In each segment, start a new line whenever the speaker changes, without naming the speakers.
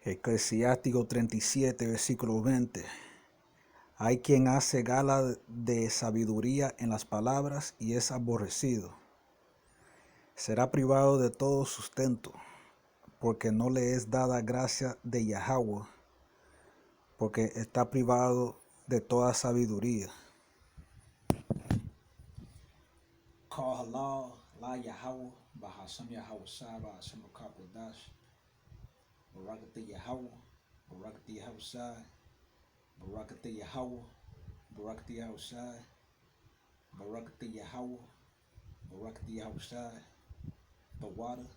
Eclesiástico 37, versículo 20. Hay quien hace gala de sabiduría en las palabras y es aborrecido. Será privado de todo sustento, porque no le es dada gracia de Yahweh, porque está privado de toda sabiduría.
Call halal, la Yahweh, Bahasam Yahweh Sai, Bahasam Kakodash, Barakati Yahweh, Barakati Yahweh Sai, Barakati Yahweh, Barakati Yahweh Sai, Barakati Yahweh, Barakati Yahweh Sai, Bawada,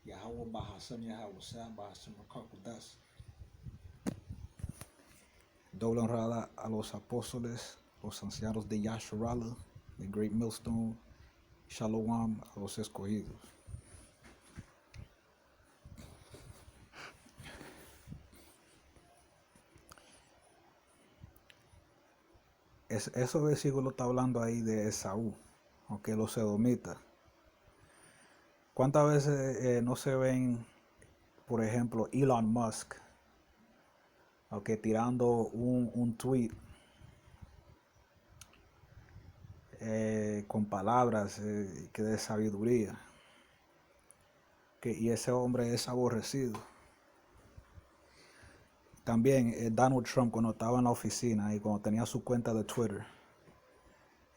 Yahweh Bahasam Yahweh Sai, Bahasam Kakodash.
Doble honrada a los apóstoles, los ancianos de Yasharala, the Great Millstone. Shalom a los escogidos. Esos versículos está hablando ahí de Esaú, aunque los edomitas. ¿Cuántas veces no se ven, por ejemplo, Elon Musk, aunque tirando un tweet con palabras que de sabiduría? Y ese hombre es aborrecido. También Donald Trump, cuando estaba en la oficina y cuando tenía su cuenta de Twitter,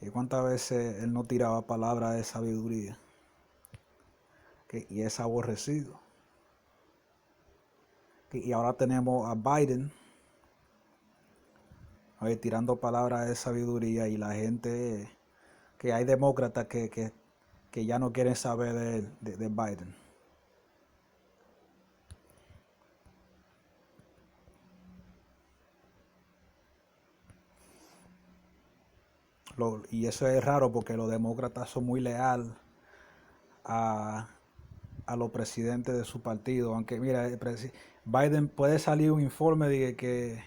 y cuántas veces él no tiraba palabras de sabiduría, y es aborrecido. Y ahora tenemos a Biden tirando palabras de sabiduría, y la gente, que hay demócratas que ya no quieren saber de Biden. Y eso es raro porque los demócratas son muy leales a los presidentes de su partido. Aunque mira, Biden puede salir un informe de que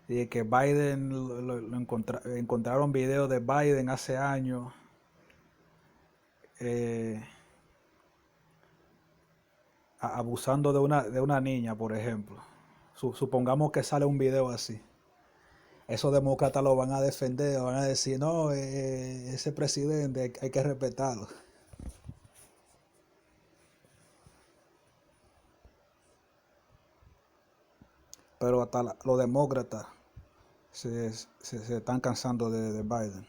Biden encontraron videos de Biden hace años abusando de una niña, por ejemplo. Supongamos que sale un video así. Esos demócratas lo van a defender, van a decir, no, ese presidente hay que respetarlo. Pero hasta los demócratas se están cansando de Biden.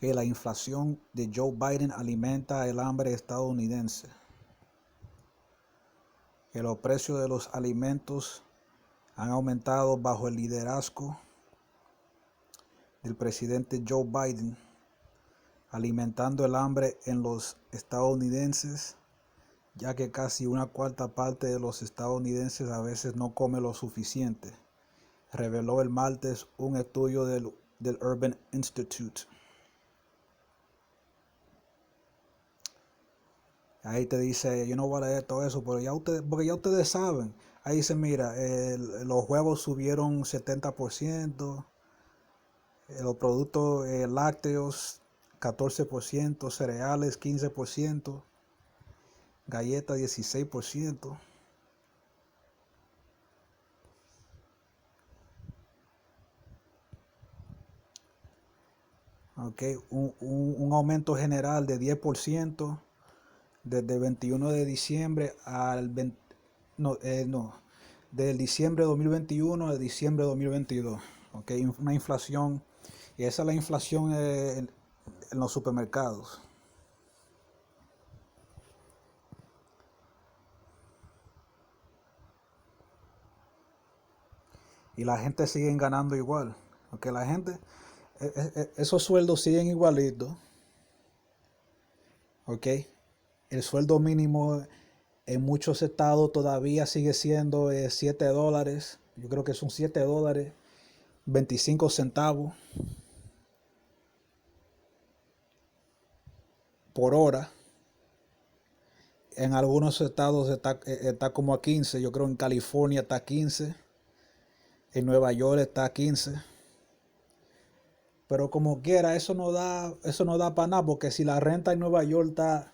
Que la inflación de Joe Biden alimenta el hambre estadounidense. Que los precios de los alimentos han aumentado bajo el liderazgo del presidente Joe Biden, alimentando el hambre en los estadounidenses, ya que casi una cuarta parte de los estadounidenses a veces no come lo suficiente, reveló el martes un estudio del Urban Institute. Ahí te dice, yo no voy a leer todo eso, pero porque ya ustedes saben. Ahí dice, mira, los huevos subieron 70%, los productos lácteos 14%, cereales 15%, galletas 16%. Okay, un aumento general de 10%. Desde el 21 de diciembre al 20, del diciembre de 2021 al diciembre de 2022. Okay, una inflación, y esa es la inflación en los supermercados. Y la gente sigue ganando igual. Okay, la gente, esos sueldos siguen igualitos. Okay. El sueldo mínimo en muchos estados todavía sigue siendo $7. Yo creo que son $7, 25 centavos por hora. En algunos estados está como a 15. Yo creo en California está a 15. En Nueva York está a 15. Pero como quiera, eso no da para nada, porque si la renta en Nueva York está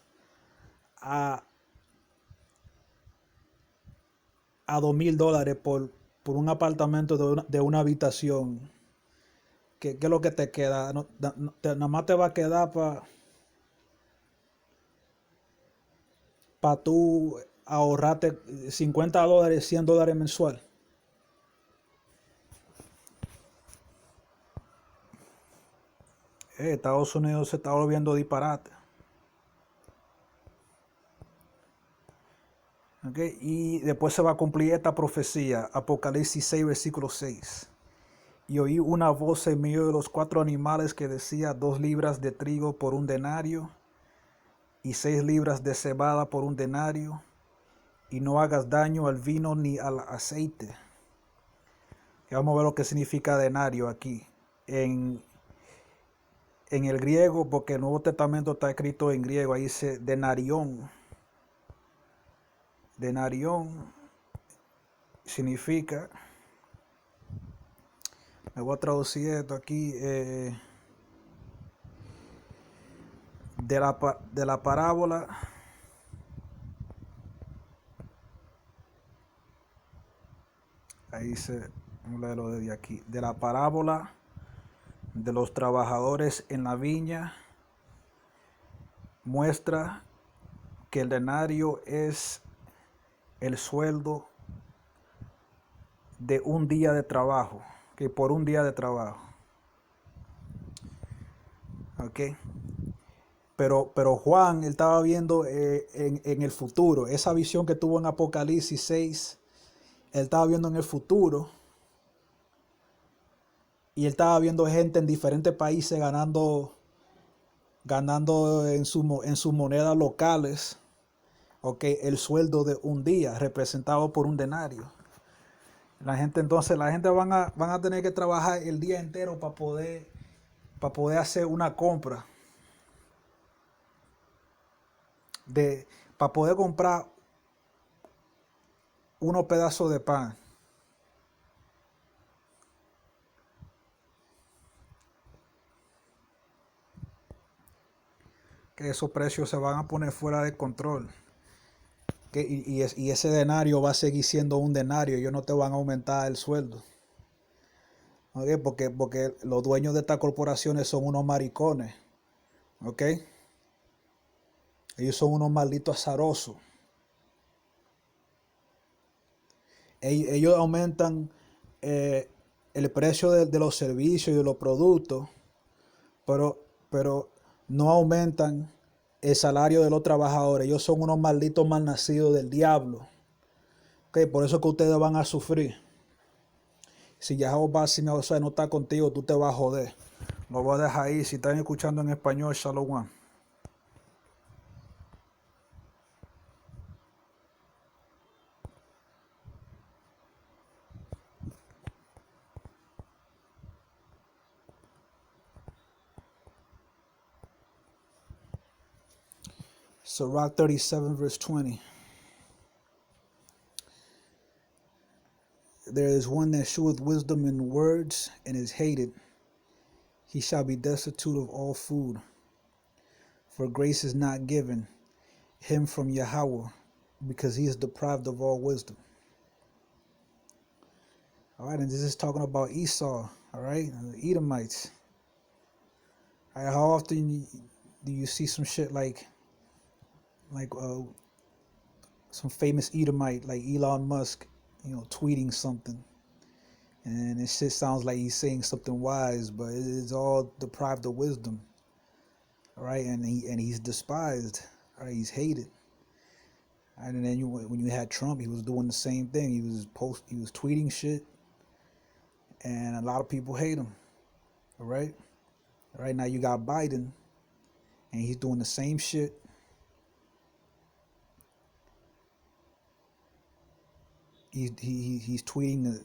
a $2,000 por un apartamento de una habitación, ¿qué es lo que te queda? Nada más te va a quedar tú ahorrarte $50, $100 mensual. Estados Unidos se está volviendo disparate. Okay. Y después se va a cumplir esta profecía, Apocalipsis 6, versículo 6. Y oí una voz en medio de los 4 animales que decía: 2 libras de trigo por un denario, y 6 libras de cebada por un denario, y no hagas daño al vino ni al aceite. Y vamos a ver lo que significa denario aquí. En el griego, porque el Nuevo Testamento está escrito en griego, ahí dice denarión. Denarión significa, me voy a traducir esto aquí, de la parábola ahí dice, vamos a leerlo desde aquí, de la parábola de los trabajadores en la viña, muestra que el denario es el sueldo de un día de trabajo, que por un día de trabajo. Ok. Pero Juan, él estaba viendo en el futuro. Esa visión que tuvo en Apocalipsis 6, él estaba viendo en el futuro. Y él estaba viendo gente en diferentes países ganando en sus monedas locales, okay, el sueldo de un día, representado por un denario. La gente van a tener que trabajar el día entero para poder hacer una compra. Para poder comprar unos pedazos de pan. Que esos precios se van a poner fuera de control. Y ese denario va a seguir siendo un denario. Ellos no te van a aumentar el sueldo. ¿Okay? Porque los dueños de estas corporaciones son unos maricones. ¿Ok? Ellos son unos malditos azarosos. Ellos aumentan el precio de los servicios y de los productos, pero no aumentan el salario de los trabajadores. Ellos son unos malditos malnacidos del diablo. Okay, por eso que ustedes van a sufrir. Si Jehová no está contigo, tú te vas a joder. Lo voy a dejar ahí. Si están escuchando en español, Shalom. Sirach 37 verse 20. There is one that sheweth wisdom in words and is hated. He shall be destitute of all food. For grace is not given him from Yahweh, because he is deprived of all wisdom. All right, and this is talking about Esau, all right, the Edomites. All right, how often do you see some shit like some famous Edomite like Elon Musk, tweeting something, and it shit sounds like he's saying something wise, but it's all deprived of wisdom. All right, and he's despised. All right, he's hated. And then when you had Trump, he was doing the same thing. He was tweeting shit, and a lot of people hate him. All right, now you got Biden, and he's doing the same shit. He's tweeting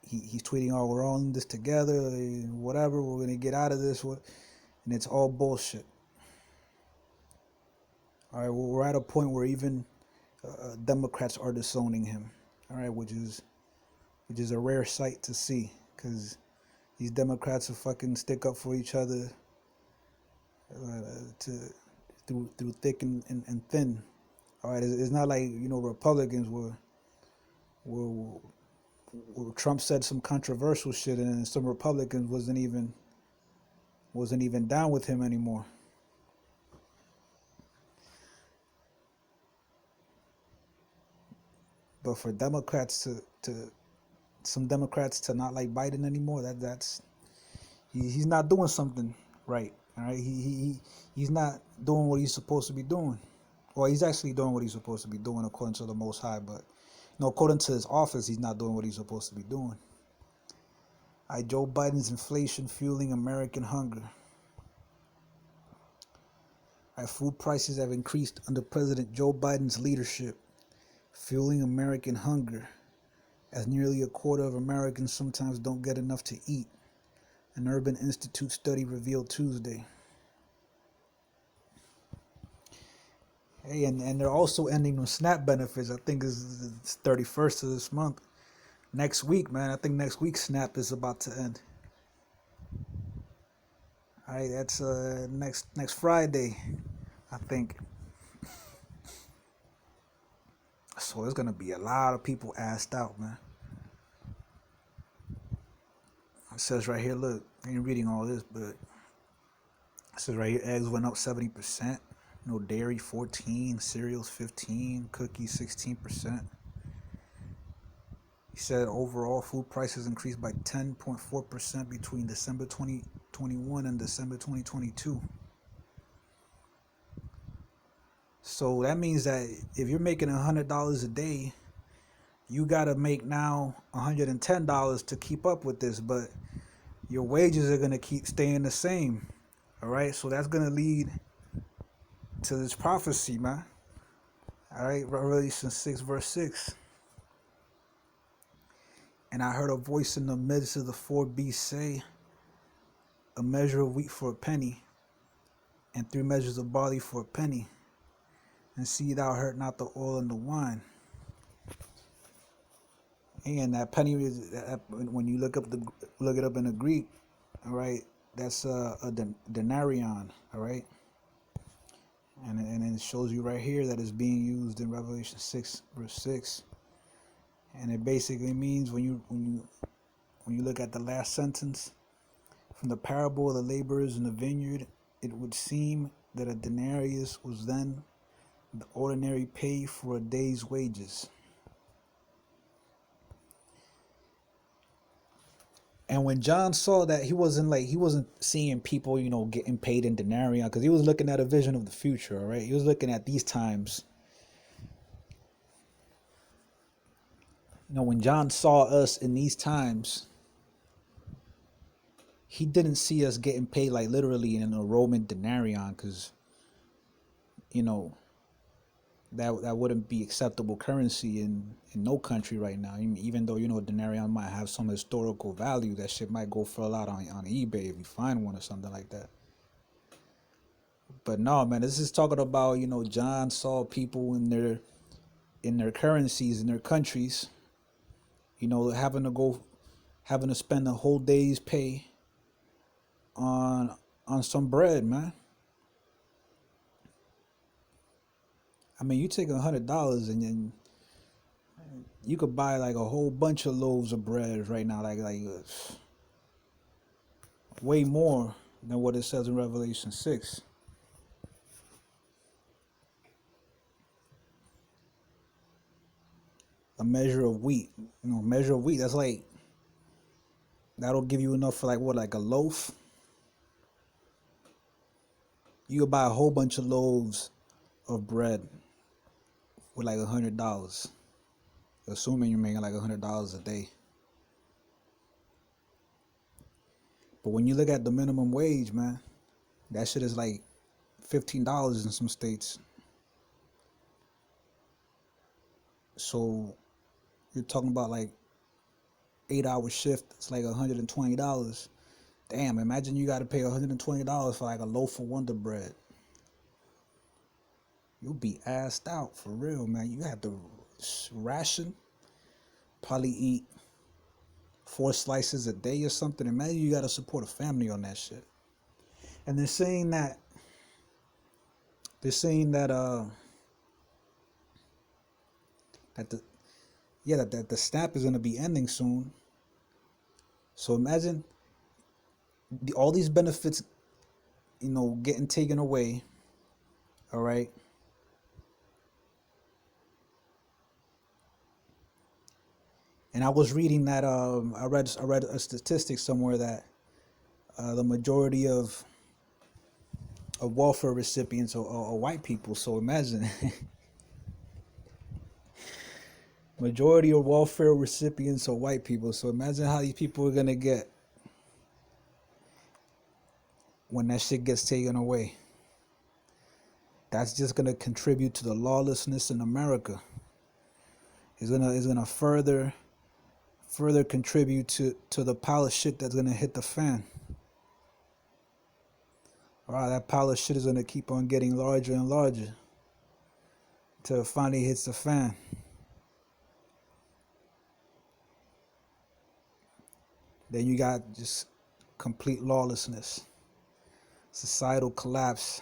he's tweeting, oh, we're all in this together, whatever, we're gonna get out of this, and it's all bullshit. All right, well, we're at a point where even Democrats are disowning him. All right, which is a rare sight to see, because these Democrats will fucking stick up for each other through thick and thin. All right, it's not like Republicans were Trump said some controversial shit, and some Republicans wasn't even down with him anymore. But for Democrats to some Democrats to not like Biden anymore, that's he's not doing something right. All right, he's not doing what he's supposed to be doing. Well, he's actually doing what he's supposed to be doing according to the Most High, but according to his office, he's not doing what he's supposed to be doing. Joe Biden's inflation fueling American hunger. Food prices have increased under President Joe Biden's leadership, fueling American hunger, as nearly a quarter of Americans sometimes don't get enough to eat, an Urban Institute study revealed Tuesday. Hey, and they're also ending the SNAP benefits. I think it's 31st of this month. Next week, man. I think next week SNAP is about to end. All right, that's next Friday, I think. So there's gonna be a lot of people asked out, man. It says right here, look, I ain't reading all this, but it says right here, eggs went up 70%. Dairy 14, cereals 15, cookies 16%. He said overall food prices increased by 10.4% between December 2021 and December 2022. So that means that if you're making $100 a day, you gotta make now $110 to keep up with this, but your wages are gonna keep staying the same. All right, so that's gonna lead to this prophecy, man. All right, Revelation 6 verse 6. And I heard a voice in the midst of the four beasts say, a measure of wheat for a penny, and 3 measures of barley for a penny, and see thou hurt not the oil and the wine. And that penny is, when you look it up in the Greek, all right, that's a denarion, all right. And it shows you right here that it's being used in Revelation 6 verse 6, and it basically means when you look at the last sentence, from the parable of the laborers in the vineyard, it would seem that a denarius was then the ordinary pay for a day's wages. And when John saw that, he wasn't seeing people, getting paid in denarii, because he was looking at a vision of the future, all right? He was looking at these times. When John saw us in these times, he didn't see us getting paid like literally in a Roman denarion, because, that wouldn't be acceptable currency in no country right now. Even though denarion might have some historical value, that shit might go for a lot on eBay if you find one or something like that. But no, man, this is talking about John saw people in their currencies in their countries, having to spend a whole day's pay on some bread, man. I mean, you take $100 and then you could buy like a whole bunch of loaves of bread right now, like way more than what it says in Revelation 6. A measure of wheat, that's like, that'll give you enough for like a loaf. You could buy a whole bunch of loaves of bread with like $100, assuming you're making like $100 a day. But when you look at the minimum wage, man, that shit is like $15 in some states. So you're talking about like 8-hour shift. It's like $120. Damn, imagine you got to pay $120 for like a loaf of Wonder Bread. You'll be assed out for real, man. You have to ration, probably eat 4 slices a day or something. Imagine you got to support a family on that shit. And they're saying that At the that the snap is gonna be ending soon. So imagine all these benefits, getting taken away. All right. And I was reading that I read a statistic somewhere that the majority of welfare recipients are white people. So imagine majority of welfare recipients are white people. So imagine how these people are gonna get when that shit gets taken away. That's just gonna contribute to the lawlessness in America. It's gonna further contribute to the pile of shit that's gonna hit the fan. All right, that pile of shit is gonna keep on getting larger and larger until it finally hits the fan. Then you got just complete lawlessness, societal collapse,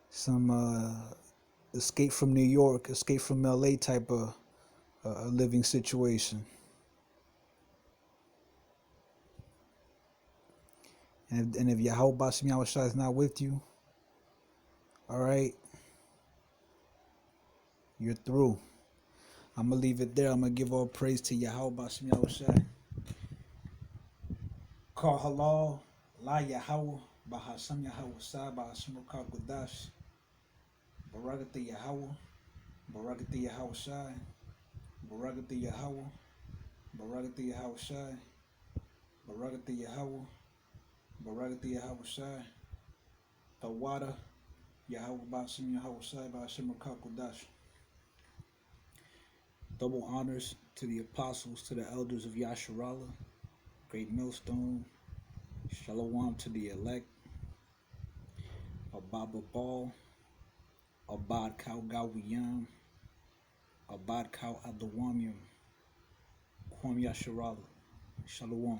some escape from New York, escape from LA type of living situation. And if Yahweh Bashim Yahushua is not with you, all right, you're through. I'm going to leave it there. I'm going to give all praise to Yahweh Bashim Yahushua. Call halal, la Yahweh, Bahasam Yahushua, Bahasam Kodash, Baragati Yahweh, Baragati Yahushua, Baragati Yahweh, Baragati Yahushua, Baragati Yahweh, Baragati Yahushua, Tawada, Yahweh Bashim Yahushua, Bahasam Kodash. Double honors to the apostles, to the elders of Yasharala, Great Millstone, Shalom to the elect, Ababa Ball, Abad Kau Gawiyam, Abad Kau Adawamium, Kwam Yasharala, Shalom.